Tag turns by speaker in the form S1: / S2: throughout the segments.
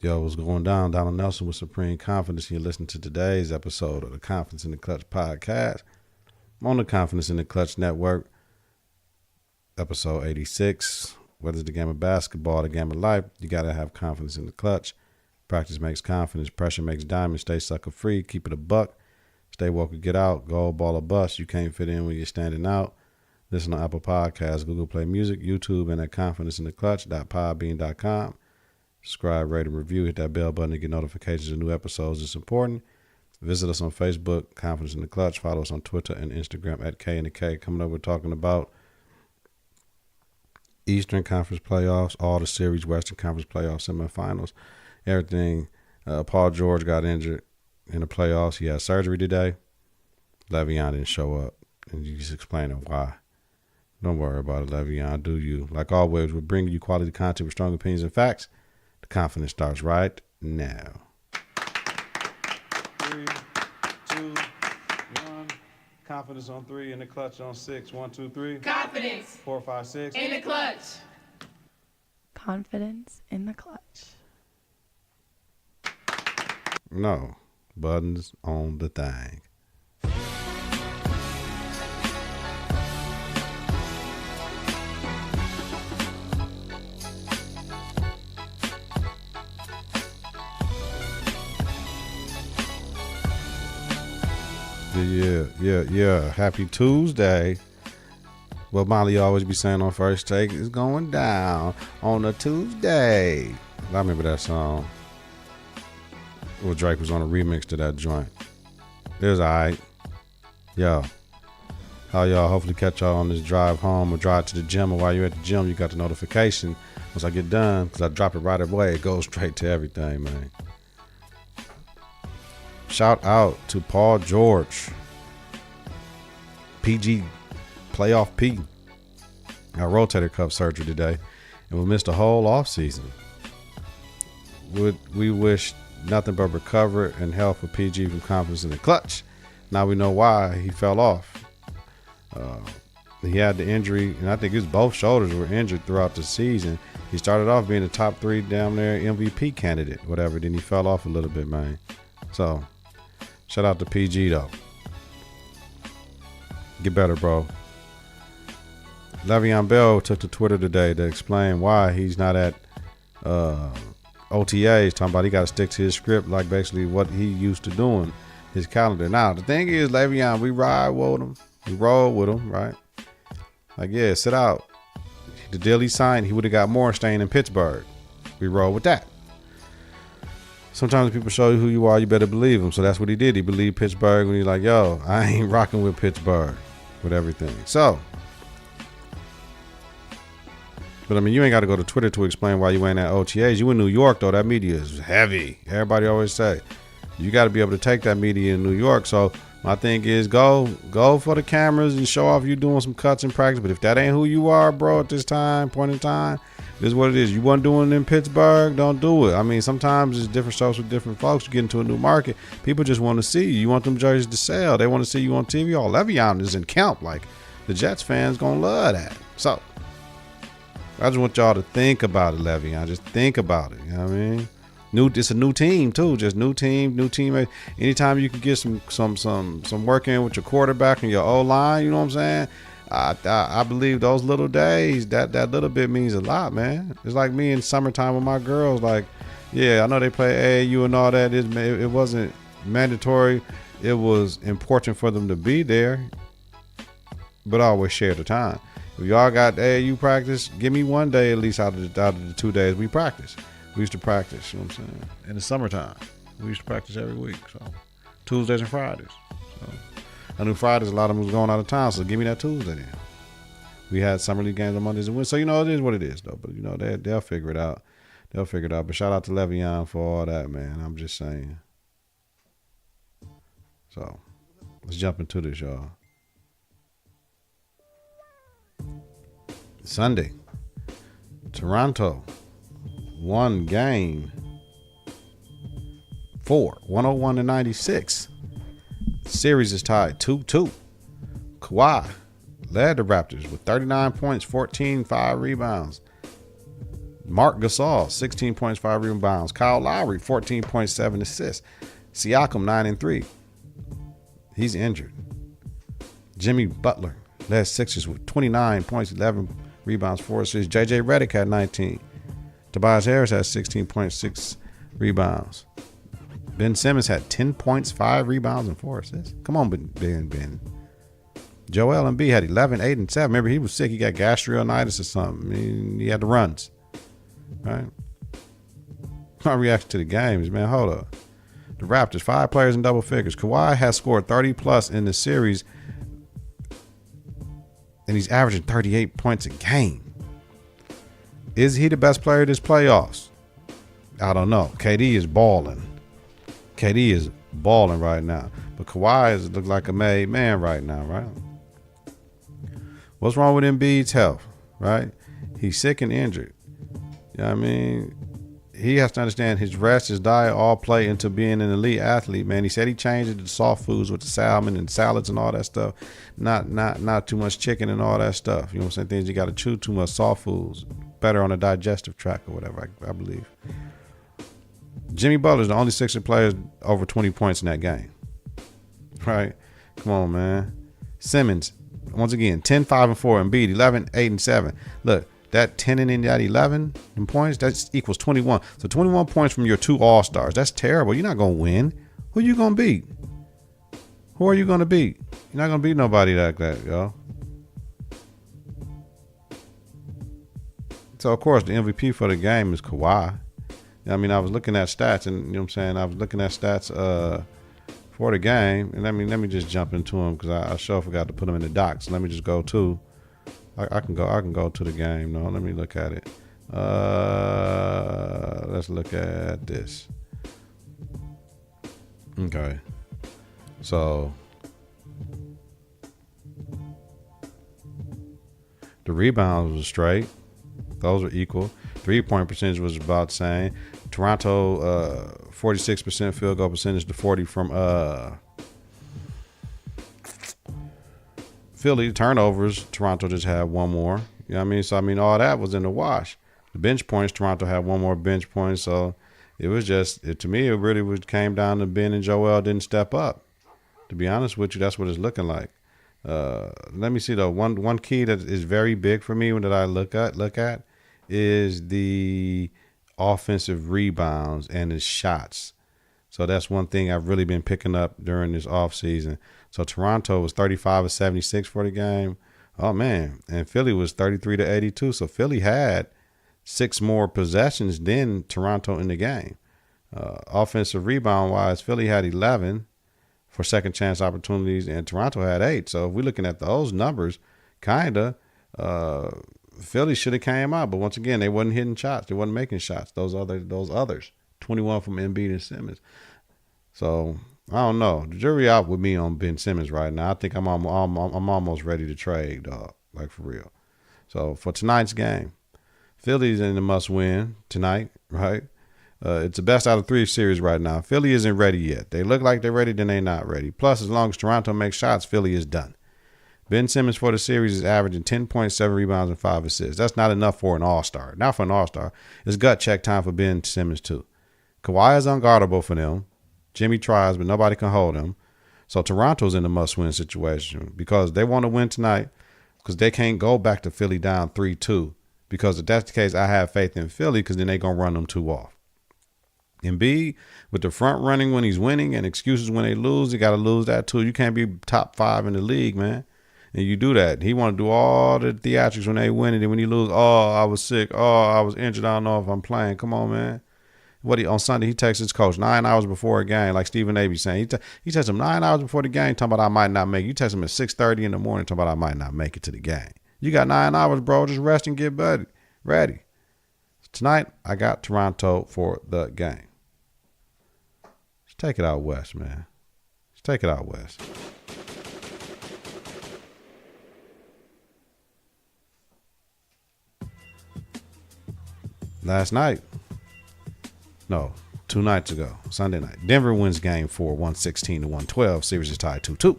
S1: Yo, what's going down? Donald Nelson with Supreme Confidence. You're listening to today's episode of the Confidence in the Klutch podcast. I'm on the Confidence in the Klutch network, episode 86. Whether it's the game of basketball, the game of life, you got to have confidence in the clutch. Practice makes confidence. Pressure makes diamonds. Stay sucker free. Keep it a buck. Stay woke or get out. Gold, ball, or bust. You can't fit in when you're standing out. Listen on Apple Podcasts, Google Play Music, YouTube, and at confidenceintheclutch.podbean.com. Subscribe, rate, and review. Hit that bell button to get notifications of new episodes. It's important. Visit us on Facebook, Confidence in the Klutch. Follow us on Twitter and Instagram at K and the K. Coming over talking about Eastern Conference playoffs, all the series, Western Conference playoffs, semifinals, everything. Paul George got injured in the playoffs. He had surgery today. Le'Veon didn't show up, and you just explaining why. Don't worry about it, Le'Veon. Do you? Like always, we're bringing you quality content with strong opinions and facts. The confidence starts right now. 3, 2, 1. Confidence on 3 and the clutch on 6. 1, 2, 3.
S2: Confidence
S1: 4, 5, 6.
S2: in the clutch.
S3: Confidence in the clutch.
S1: No. Buttons on the thing. Yeah. Happy Tuesday. What Molly always be saying on First Take is going down on a Tuesday. I remember that song. Well, Drake was on a remix to that joint. It was alright. Yo. How y'all hopefully catch y'all on this drive home or drive to the gym, or while you're at the gym, you got the notification. Once I get done, because I drop it right away, it goes straight to everything, man. Shout out to Paul George. PG, playoff P. Got rotator cuff surgery today, and we missed a whole off season. We wish nothing but recovery and health for PG from Confidence in the Klutch. Now we know why he fell off. He had the injury, and I think his both shoulders were injured throughout the season. He started off being a top 3 down there MVP candidate, whatever. Then he fell off a little bit, man. So, shout out to PG, though. Get better, bro. Le'Veon Bell took to Twitter today to explain why he's not at OTAs, talking about he got to stick to his script, like basically what he used to doing, his calendar. Now, the thing is, Le'Veon, we ride with him. We roll with him, right? Like, yeah, sit out. The deal he signed, he would have got more staying in Pittsburgh. We roll with that. Sometimes people show you who you are, you better believe him. So that's what he did. He believed Pittsburgh when he's like, yo, I ain't rocking with Pittsburgh with everything. So, but I mean, you ain't got to go to Twitter to explain why you ain't at OTAs. You in New York, though. That media is heavy. Everybody always say, you got to be able to take that media in New York. So my thing is go for the cameras and show off you doing some cuts in practice. But if that ain't who you are, bro, at this point in time, this is what it is. You wasn't doing it in Pittsburgh, don't do it. I mean, sometimes it's different strokes with different folks. You get into a new market, people just want to see you. You want them jerseys to sell. They want to see you on TV. All Le'Veon is in camp. Like, the Jets fans gonna love that. So I just want y'all to think about it, Le'Veon. Just think about it. You know what I mean? It's a new team too. Just new team, new teammate. Anytime you can get some work in with your quarterback and your O line, you know what I'm saying? I believe those little days, that little bit means a lot, man. It's like me in summertime with my girls. Like, yeah, I know they play AAU and all that. It wasn't mandatory. It was important for them to be there, but I always share the time. If y'all got AAU practice, give me one day at least out of the 2 days we practice. We used to practice, you know what I'm saying? In the summertime, we used to practice every week. So Tuesdays and Fridays. So I knew Fridays a lot of them was going out of town, so give me that Tuesday then. We had summer league games on Mondays and Wednesdays. So, you know, it is what it is, though. But, you know, they'll figure it out. They'll figure it out. But shout out to Le'Veon for all that, man. I'm just saying. So let's jump into this, y'all. Sunday, Toronto won game 4, 101-96. Series is tied 2-2. Kawhi led the Raptors with 39 points, 5 rebounds. Mark Gasol, 16 points, 5 rebounds. Kyle Lowry, 14.7 assists. Siakam, 9 and 3. He's injured. Jimmy Butler led Sixers with 29 points, 11 rebounds, 4 assists. JJ Redick had 19. Tobias Harris had 16.6 rebounds. Ben Simmons had 10 points, 5 rebounds, and 4 assists. Come on, Ben. Joel Embiid had 11, 8, and 7. Remember, he was sick. He got gastritis or something. I mean, he had the runs. Right? My reaction to the game is, man, hold up. The Raptors, 5 players in double figures. Kawhi has scored 30 plus in the series, and he's averaging 38 points a game. Is he the best player this playoffs? I don't know. KD is balling. KD is balling right now. But Kawhi looks like a made man right now, right? What's wrong with Embiid's health, right? He's sick and injured. You know what I mean? He has to understand his rest, his diet all play into being an elite athlete, man. He said he changed it to soft foods with the salmon and salads and all that stuff. Not too much chicken and all that stuff. You know what I'm saying? Things you got to chew too much, soft foods. Better on the digestive tract or whatever, I believe. Jimmy Butler's the only Sixer player over 20 points in that game. Right? Come on, man. Simmons, once again, 10, 5, and 4. Embiid, 11, 8, and 7. Look, that 10 and then that 11 in points, that equals 21. So 21 points from your 2 All-Stars. That's terrible. You're not going to win. Who are you going to beat? Who are you going to beat? You're not going to beat nobody like that, yo. So, of course, the MVP for the game is Kawhi. I mean, I was looking at stats, and you know what I'm saying? I was looking at stats for the game, and let me just jump into them because I sure forgot to put them in the docs. Let me just go to. I can go to the game. No, let me look at it. Let's look at this. Okay, so the rebounds was straight; those were equal. 3-point percentage was about the same. Toronto, 46% field goal percentage to 40 from Philly. Turnovers, Toronto just had 1 more. You know what I mean? So, I mean, all that was in the wash. The bench points, Toronto had 1 more bench point. So, it was just, to me, it really came down to Ben and Joel didn't step up. To be honest with you, that's what it's looking like. Let me see, though. One key that is very big for me that I look at is the offensive rebounds and his shots. So that's one thing I've really been picking up during this offseason. So Toronto was 35 of 76 for the game. Oh, man. And Philly was 33 to 82. So Philly had 6 more possessions than Toronto in the game. Offensive rebound-wise, Philly had 11 for second chance opportunities, and Toronto had 8. So if we're looking at those numbers, kind of, Philly should have came out, but once again, they wasn't hitting shots. They wasn't making shots. Those others, 21 from Embiid and Simmons. So I don't know. The jury out with me on Ben Simmons right now. I think I'm almost ready to trade, dog. Like for real. So for tonight's game, Philly's in the must-win tonight, right? It's the best out of 3 series right now. Philly isn't ready yet. They look like they're ready, then they're not ready. Plus, as long as Toronto makes shots, Philly is done. Ben Simmons for the series is averaging 10.7 rebounds and 5 assists. That's not enough for an all-star. Not for an all-star. It's gut check time for Ben Simmons, too. Kawhi is unguardable for them. Jimmy tries, but nobody can hold him. So Toronto's in a must-win situation because they want to win tonight because they can't go back to Philly down 3-2. Because if that's the case, I have faith in Philly because then they're going to run them 2 off. Embiid, with the front running when he's winning and excuses when they lose, you got to lose that, too. You can't be top 5 in the league, man. And you do that. He want to do all the theatrics when they win it. And when you lose, oh, I was sick. Oh, I was injured. I don't know if I'm playing. Come on, man. On Sunday, he texts his coach 9 hours before a game, like Stephen A. be saying. He texts him 9 hours before the game, talking about I might not make it. You text him at 6:30 in the morning, talking about I might not make it to the game. You got 9 hours, bro. Just rest and get ready. Tonight, I got Toronto for the game. Let's take it out west, man. Let's take it out west. Last night, no, 2 nights ago, Sunday night, Denver wins game 4, 116-112. Series is tied 2-2.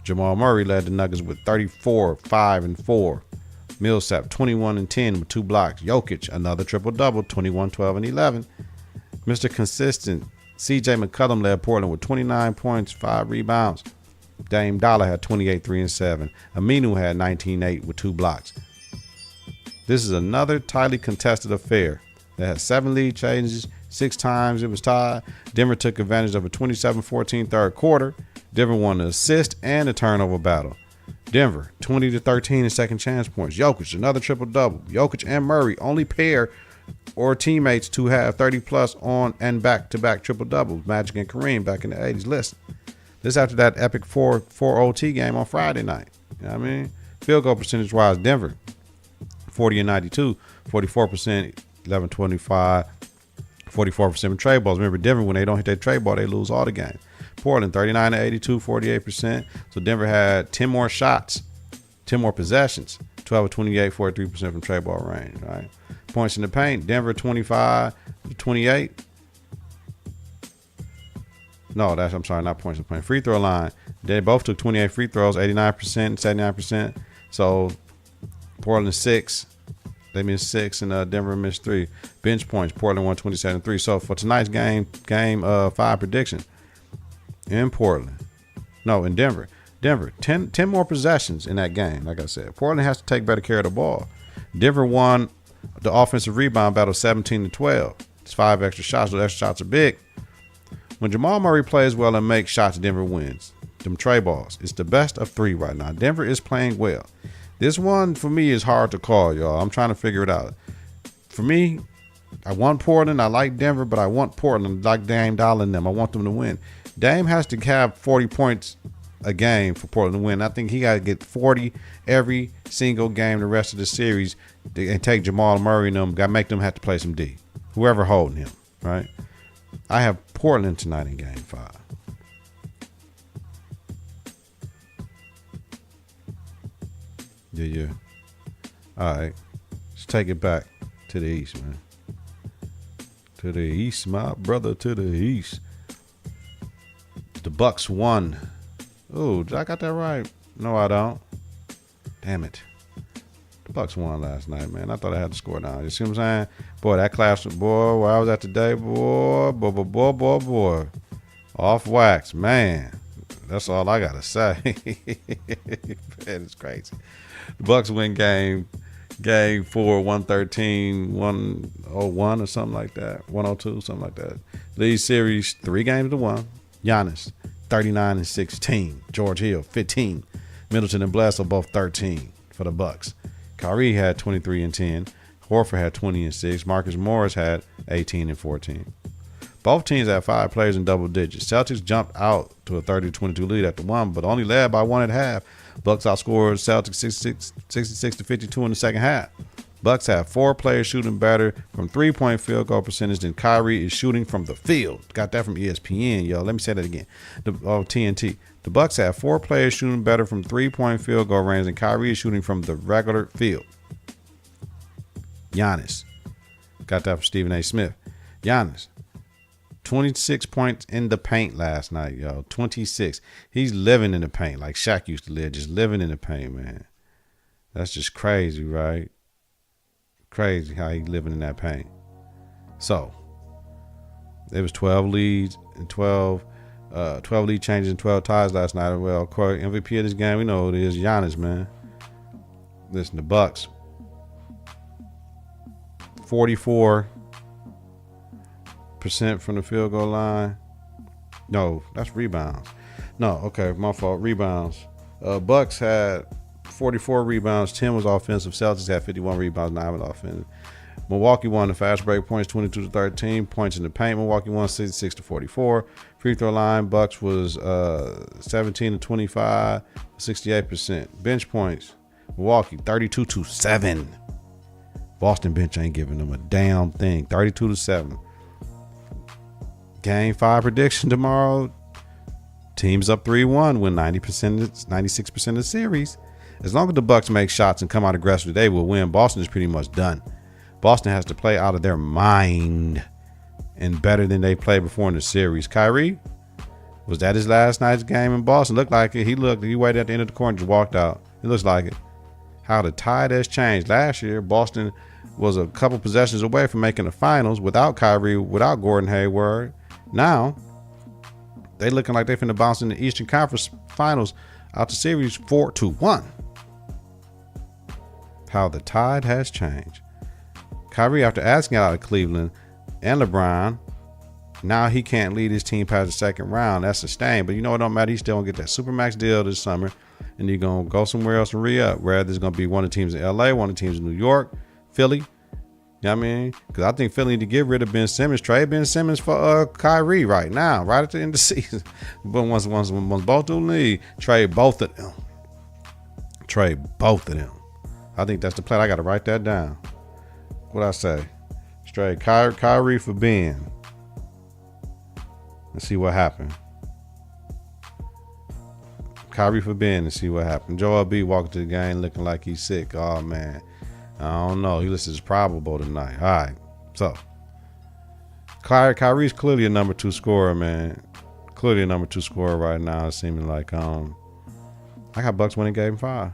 S1: Jamal Murray led the Nuggets with 34, 5, and 4. Millsap, 21 and 10 with 2 blocks. Jokic, another triple-double, 21, 12, and 11. Mr. Consistent, CJ McCollum led Portland with 29 points, 5 rebounds. Dame Dollar had 28, 3, and 7. Aminu had 19, 8 with 2 blocks. This is another tightly contested affair that had 7 lead changes. 6 times it was tied. Denver took advantage of a 27-14 third quarter. Denver won the assist and the turnover battle. Denver, 20-13 in second chance points. Jokic, another triple-double. Jokic and Murray, only pair or teammates to have 30-plus on and back-to-back triple-doubles. Magic and Kareem back in the 80s. Listen, this after that epic 4 OT game on Friday night. You know what I mean? Field goal percentage-wise, Denver, 40 and 92, 44%, 11-25, 44% in trade balls. Remember, Denver, when they don't hit their trade ball, they lose all the games. Portland, 39 to 82, 48%. So Denver had 10 more shots, 10 more possessions, 12 of 28, 43% from trade ball range. Right? Points in the paint, Denver 25 to 28. No, I'm sorry, not points in the paint. Free throw line, they both took 28 free throws, 89%, 79%. So Portland 6. They missed 6 and Denver missed 3. Bench points, Portland won 27-3. So for tonight's game 5 prediction in Portland. No, in Denver. Denver, 10 more possessions in that game, like I said. Portland has to take better care of the ball. Denver won the offensive rebound battle 17-12. It's 5 extra shots. Those extra shots are big. When Jamal Murray plays well and makes shots, Denver wins. Them tray balls. It's the best of 3 right now. Denver is playing well. This one, for me, is hard to call, y'all. I'm trying to figure it out. For me, I want Portland. I like Denver, but I want Portland. I like Dame Dollar and them. I want them to win. Dame has to have 40 points a game for Portland to win. I think he got to get 40 every single game the rest of the series and take Jamal Murray and them. Got to make them have to play some D. Whoever holding him, right? I have Portland tonight in game 5. Yeah. All right. Let's take it back to the East, man. To the East, my brother, to the East. The Bucks won. Oh, did I got that right? No, I don't. Damn it. The Bucks won last night, man. I thought I had to score down. You see what I'm saying? Boy, that class, boy, where I was at today, boy. Off wax, man. That's all I got to say. Man, it's crazy. The Bucks win game 4, 113, 101 or something like that. 102, something like that. Lead series 3-1. Giannis, 39 and 16. George Hill, 15. Middleton and Bledsoe both 13 for the Bucks. Kyrie had 23 and 10. Horford had 20 and 6. Marcus Morris had 18 and 14. Both teams had 5 players in double digits. Celtics jumped out to a 30-22 lead after 1, but only led by 1 at half. Bucks outscored Celtics 66-52 in the second half. Bucks have 4 players shooting better from 3-point field goal percentage than Kyrie is shooting from the field. Got that from ESPN, yo. Let me say that again. TNT. The Bucks have 4 players shooting better from 3-point field goal range than Kyrie is shooting from the regular field. Giannis. Got that from Stephen A. Smith. Giannis. 26 points in the paint last night, yo. 26. He's living in the paint like Shaq used to live, just living in the paint, man. That's just crazy, right? Crazy how he's living in that paint. So, it was 12 leads and 12 lead changes and 12 ties last night. Well, MVP of this game, we know it is Giannis, man. Listen, the Bucks. 44% from the field goal line. No, that's rebounds. No, okay, my fault. Rebounds. Bucks had 44 rebounds, 10 was offensive. Celtics had 51 rebounds, 9 was offensive. Milwaukee won the fast break points, 22-13. Points in the paint, Milwaukee won 66-44. Free throw line, Bucks was 17-25, 68%. Bench points, Milwaukee 32-7. Boston bench ain't giving them a damn thing. 32-7. Game 5 prediction tomorrow. Teams up 3-1, win 96% of the series. As long as the Bucks make shots and come out aggressively, they will win. Boston is pretty much done. Boston has to play out of their mind and better than they played before in the series. Kyrie, was that his last night's game in Boston? Looked like it. He waited at the end of the court and just walked out. It looks like it. How the tide has changed. Last year, Boston was a couple possessions away from making the finals without Kyrie, without Gordon Hayward. Now, they looking like they finna bounce in the Eastern Conference Finals out the series 4-1. How the tide has changed. Kyrie, after asking out of Cleveland and LeBron, now he can't lead his team past the second round. That's a stain. But you know, it don't matter. He's still going to get that Supermax deal this summer. And he's going to go somewhere else and re-up. Whether there's going to be one of the teams in L.A., one of the teams in New York, Philly. You know what I mean? Because I think Philly need to get rid of Ben Simmons. Trade Ben Simmons for Kyrie right now, right at the end of the season. But once both do leave, trade both of them. Trade both of them. I think that's the plan. I got to write that down. What I say? Trade Kyrie for Ben. Let's see what happened. Kyrie for Ben and see what happened. Joel B walking to the game looking like he's sick. Oh, man. I don't know. He listed as probable tonight. All right. So, Kyrie's clearly a number 2 scorer, man. Clearly a number 2 scorer right now. It's seeming like I got Bucks winning game 5.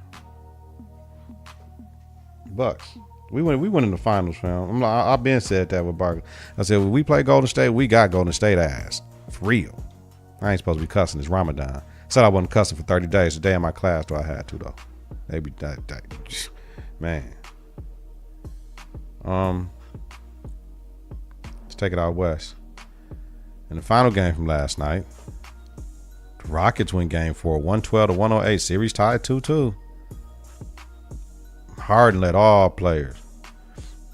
S1: Bucks. We went in the finals, fam. I've been said that with Barkley. I said, when we play Golden State, we got Golden State ass. For real. I ain't supposed to be cussing. It's Ramadan. Said I wasn't cussing for 30 days. The day in my class, though, I had to, though. They be that man. Let's take it out west. In the final game from last night, the Rockets win game 4, 112-108. Series tied 2-2. Harden led all players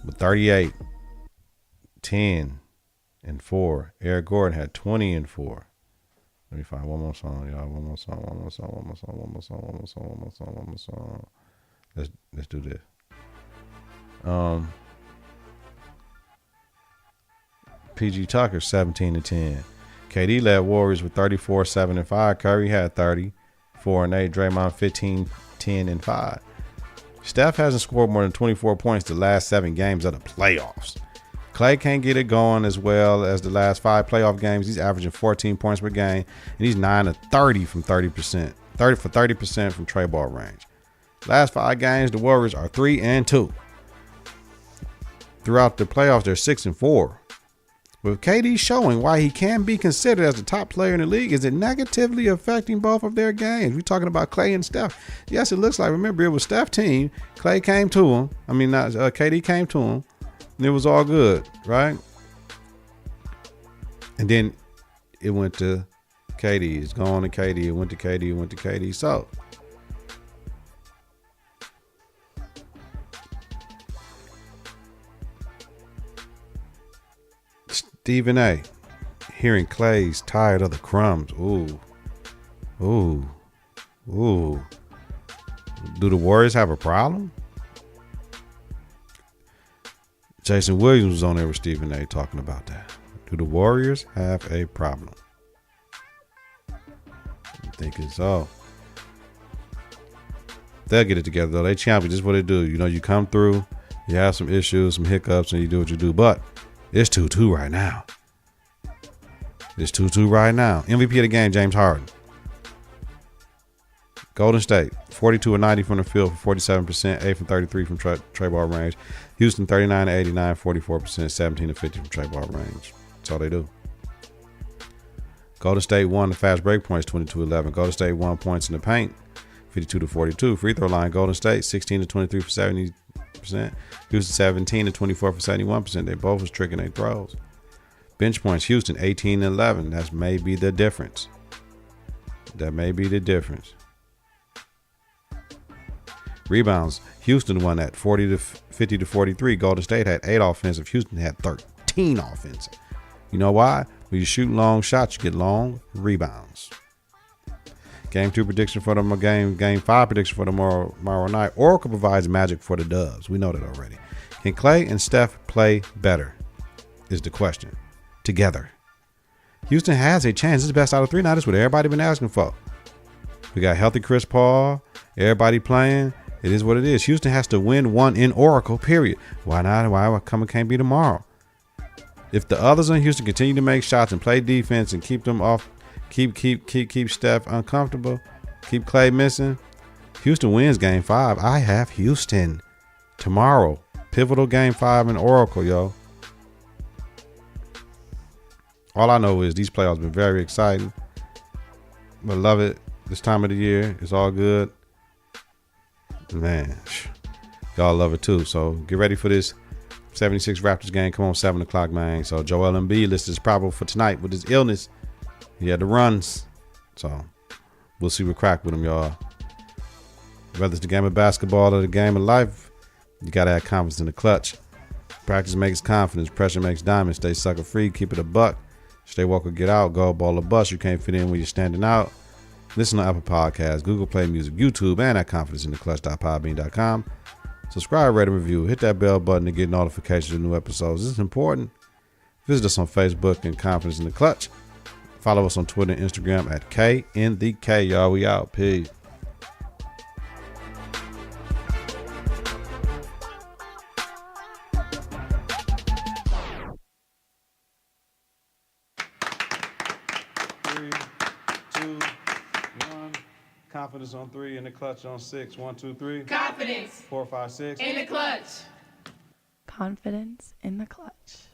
S1: with 38, 10, and 4. Eric Gordon had 20 and 4. Let me find one more song, y'all. One more song. Let's do this. PG Tucker 17 and 10. KD led Warriors with 34, 7 and 5. Curry had 30, 4 and 8. Draymond 15, 10 and 5. Steph hasn't scored more than 24 points the last 7 games of the playoffs. Klay can't get it going as well as the last 5 playoff games. He's averaging 14 points per game, and he's 9 of 30 from 30%. 30% from trey ball range. Last 5 games, the Warriors are 3 and 2. Throughout the playoffs, they're 6 and 4. With KD showing why he can be considered as the top player in the league, is it negatively affecting both of their games? We're talking about Klay and Steph. Yes, it looks like. Remember, it was Steph's team. Klay came to him. KD came to him. And it was all good, right? And then it went to KD. It's going to KD. It went to KD. It went to KD. So, Stephen A. Hearing Klay's tired of the crumbs. Ooh. Do the Warriors have a problem? Jason Williams was on there with Stephen A. talking about that. Do the Warriors have a problem? I'm thinking so. They'll get it together, though. They champion. Just what they do. You know, you come through, you have some issues, some hiccups, and you do what you do. But it's 2-2 right now. It's 2-2 right now. MVP of the game, James Harden. Golden State, 42 of 90 from the field for 47%, 8 from 33 from trey ball range. Houston, 39 of 89, 44%, 17 of 50 from trey ball range. That's all they do. Golden State won the fast break points, 22-11. Golden State won points in the paint, 52-42. Free throw line, Golden State, 16 to 23 for 70%. Houston, 17 to 24 for 71%. They both was tricking their throws. Bench points, Houston, 18 and 11. That may be the difference. Rebounds, Houston won at 50 to 43. Golden State had 8 offensive. Houston had 13 offensive. You know why? When you shoot long shots, you get long rebounds. Game 2 prediction for them, game 5 prediction for tomorrow night. Oracle provides magic for the Dubs. We know that already. Can Klay and Steph play better? Is the question. Together. Houston has a chance. This is best out of 3 now. That's what everybody been asking for. We got healthy Chris Paul. Everybody playing. It is what it is. Houston has to win one in Oracle, period. Why not? Why can't be tomorrow? If the others in Houston continue to make shots and play defense and keep them off, keep Steph uncomfortable, keep Klay missing, Houston wins game 5. I have Houston tomorrow. Pivotal game 5 in Oracle, yo. All I know is these playoffs been very exciting. I love it. This time of the year, it's all good. Man, y'all love it too. So get ready for this 76 Raptors game. Come on, 7 o'clock, man. So Joel Embiid listed as probable for tonight with his illness. He had the runs. So we'll see what crack with him, y'all. Whether it's the game of basketball or the game of life, you got to have confidence in the clutch. Practice makes confidence. Pressure makes diamonds. Stay sucker free. Keep it a buck. Stay walk or get out. Go ball or bust. You can't fit in when you're standing out. Listen to Apple Podcasts, Google Play Music, YouTube, and at confidenceintheclutch.podbean.com. Subscribe, rate, and review. Hit that bell button to get notifications of new episodes. This is important. Visit us on Facebook and Confidence in the Clutch. Follow us on Twitter and Instagram at KNTheK. Y'all, we out. Peace. Confidence on 3, in the clutch on 6. 1, 2, 3.
S2: Confidence.
S1: 4, 5, 6.
S2: In the clutch.
S3: Confidence in the clutch.